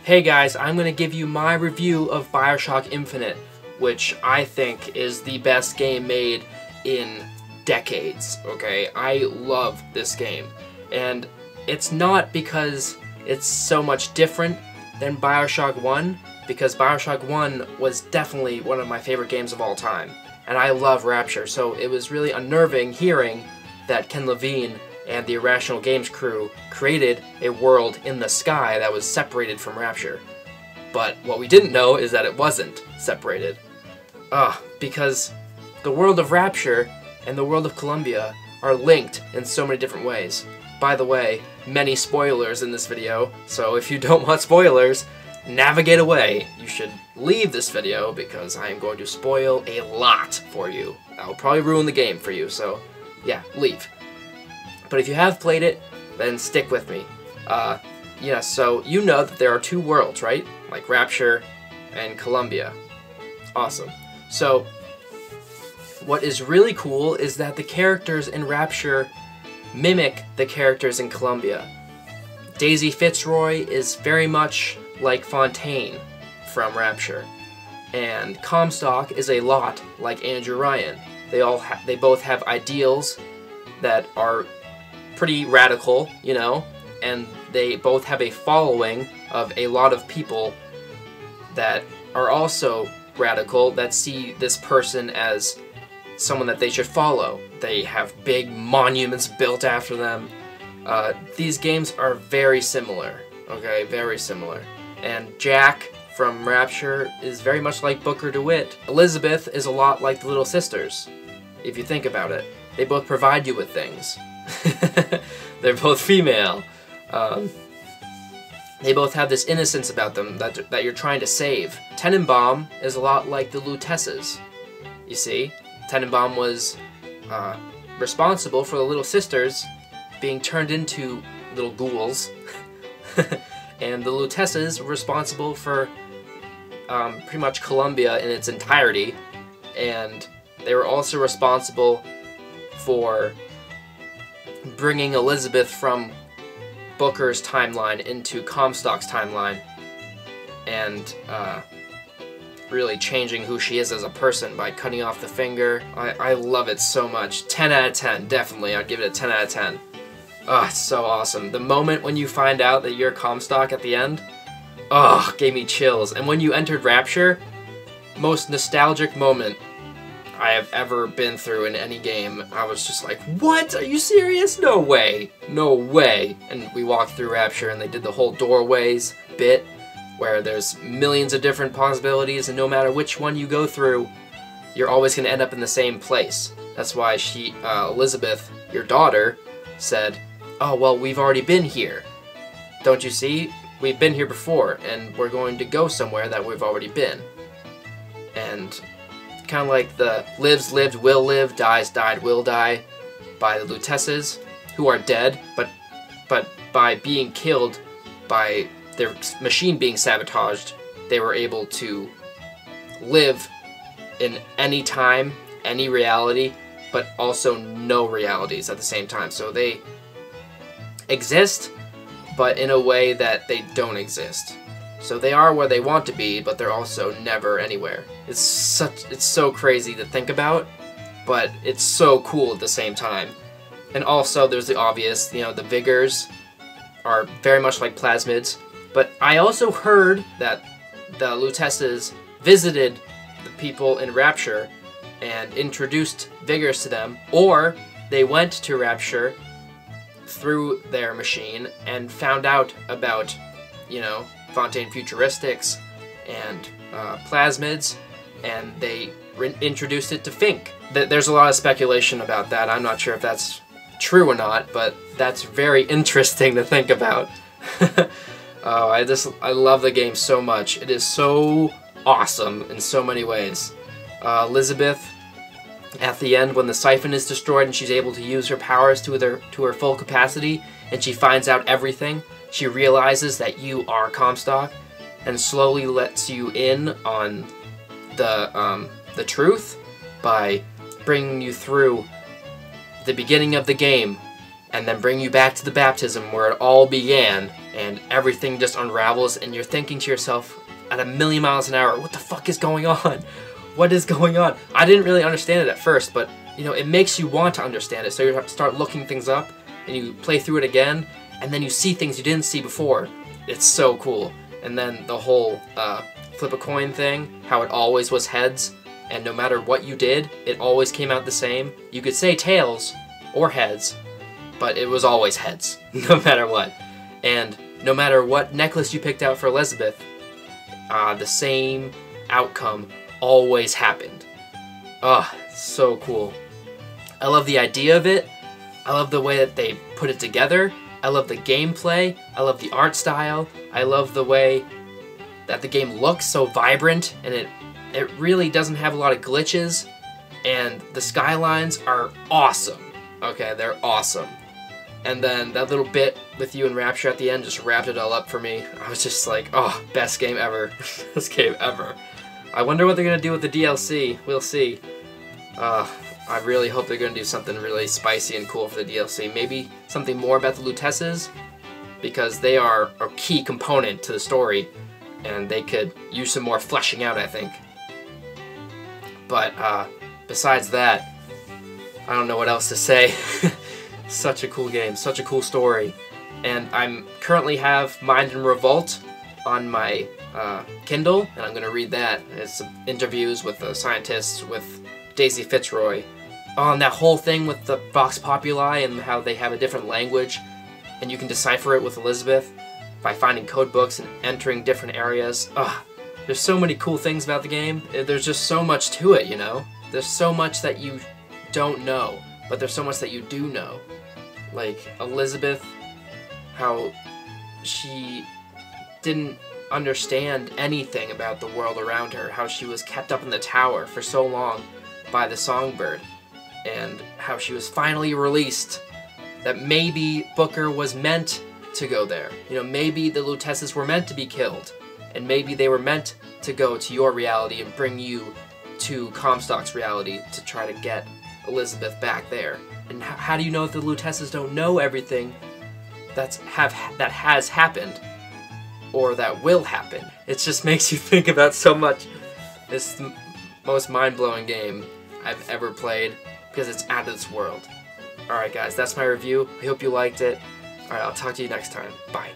Hey guys, I'm going to give you my review of BioShock Infinite, which I think is the best game made in decades, okay? I love this game, and it's not because it's so much different than BioShock 1, because BioShock 1 was definitely one of my favorite games of all time, and I love Rapture, so it was really unnerving hearing that Ken Levine and the Irrational Games crew created a world in the sky that was separated from Rapture. But what we didn't know is that it wasn't separated. Because the world of Rapture and the world of Columbia are linked in so many different ways. By the way, many spoilers in this video, so if you don't want spoilers, navigate away. You should leave this video because I am going to spoil a lot for you. I'll probably ruin the game for you, so yeah, leave. But if you have played it, then stick with me. Yeah, so you know that there are two worlds, right? Like Rapture and Columbia. Awesome. So, what is really cool is that the characters in Rapture mimic the characters in Columbia. Daisy Fitzroy is very much like Fontaine from Rapture, and Comstock is a lot like Andrew Ryan. They both have ideals that are pretty radical, you know, and they both have a following of a lot of people that are also radical, that see this person as someone that they should follow. They have big monuments built after them. These games are very similar, okay, very similar. And Jack from Rapture is very much like Booker DeWitt. Elizabeth is a lot like the Little Sisters, if you think about it. They both provide you with things. They're both female. They both have this innocence about them that you're trying to save. Tenenbaum is a lot like the Lutesses. You see, Tenenbaum was responsible for the Little Sisters being turned into little ghouls, and the Lutesses were responsible for pretty much Columbia in its entirety, and they were also responsible for bringing Elizabeth from Booker's timeline into Comstock's timeline, and really changing who she is as a person by cutting off the finger. I love it so much. 10 out of 10, definitely. I'd give it a 10 out of 10. It's so awesome. The moment when you find out that you're Comstock at the end, gave me chills. And when you entered Rapture, most nostalgic moment I have ever been through in any game. I was just like, what? Are you serious? No way. No way. And we walked through Rapture and they did the whole doorways bit where there's millions of different possibilities, and no matter which one you go through, you're always going to end up in the same place. That's why Elizabeth, your daughter, said, oh, well, we've already been here. Don't you see? We've been here before, and we're going to go somewhere that we've already been. And kind of like the lives, lived, will live, dies, died, will die by the Lutesses, who are dead, but by being killed by their machine being sabotaged, they were able to live in any time, any reality, but also no realities at the same time. So they exist, but in a way that they don't exist. So they are where they want to be, but they're also never anywhere. It's so crazy to think about, but it's so cool at the same time. And also there's the obvious, you know, the Vigors are very much like plasmids, but I also heard that the Lutesses visited the people in Rapture and introduced Vigors to them, or they went to Rapture through their machine and found out about, you know, Fontaine Futuristics and plasmids, and they introduced it to Fink. There's a lot of speculation about that. I'm not sure if that's true or not, but that's very interesting to think about. I love the game so much. It is so awesome in so many ways. Elizabeth, at the end, when the siphon is destroyed and she's able to use her powers to her full capacity, and she finds out everything, she realizes that you are Comstock, and slowly lets you in on the truth by bringing you through the beginning of the game and then bring you back to the baptism where it all began, and everything just unravels, and you're thinking to yourself at 1,000,000 miles an hour, what the fuck is going on? What is going on? I didn't really understand it at first, but you know, it makes you want to understand it, so you start looking things up, and you play through it again, and then you see things you didn't see before. It's so cool. And then the whole flip a coin thing, how it always was heads, and no matter what you did, it always came out the same. You could say tails or heads, but it was always heads, no matter what. And no matter what necklace you picked out for Elizabeth, the same outcome always happened. So cool. I love the idea of it. I love the way that they put it together. I love the gameplay. I love the art style. I love the way that the game looks so vibrant, and it really doesn't have a lot of glitches, and the skylines are awesome. Okay, they're awesome. And then that little bit with you and Rapture at the end just wrapped it all up for me. I was just like, oh, best game ever. Best game ever. I wonder what they're going to do with the DLC. We'll see. I really hope they're going to do something really spicy and cool for the DLC. Maybe something more about the Lutesses, because they are a key component to the story, and they could use some more fleshing out, I think. But besides that, I don't know what else to say. Such a cool game, such a cool story. And I'm currently have Mind and Revolt on my Kindle, and I'm going to read that. It's some interviews with the scientists, with Daisy Fitzroy, on that whole thing with the Vox Populi and how they have a different language, and you can decipher it with Elizabeth by finding code books and entering different areas. There's so many cool things about the game. There's just so much to it, you know? There's so much that you don't know, but there's so much that you do know. Like Elizabeth, how she didn't understand anything about the world around her, how she was kept up in the tower for so long by the songbird, and how she was finally released, that maybe Booker was meant to go there. You know, maybe the Lutesses were meant to be killed, and maybe they were meant to go to your reality and bring you to Comstock's reality to try to get Elizabeth back there. And how do you know if the Lutesses don't know everything that has happened, or that will happen? It just makes you think about so much. It's the most mind-blowing game I've ever played, because it's out of this world. Alright guys, that's my review. I hope you liked it. Alright, I'll talk to you next time. Bye.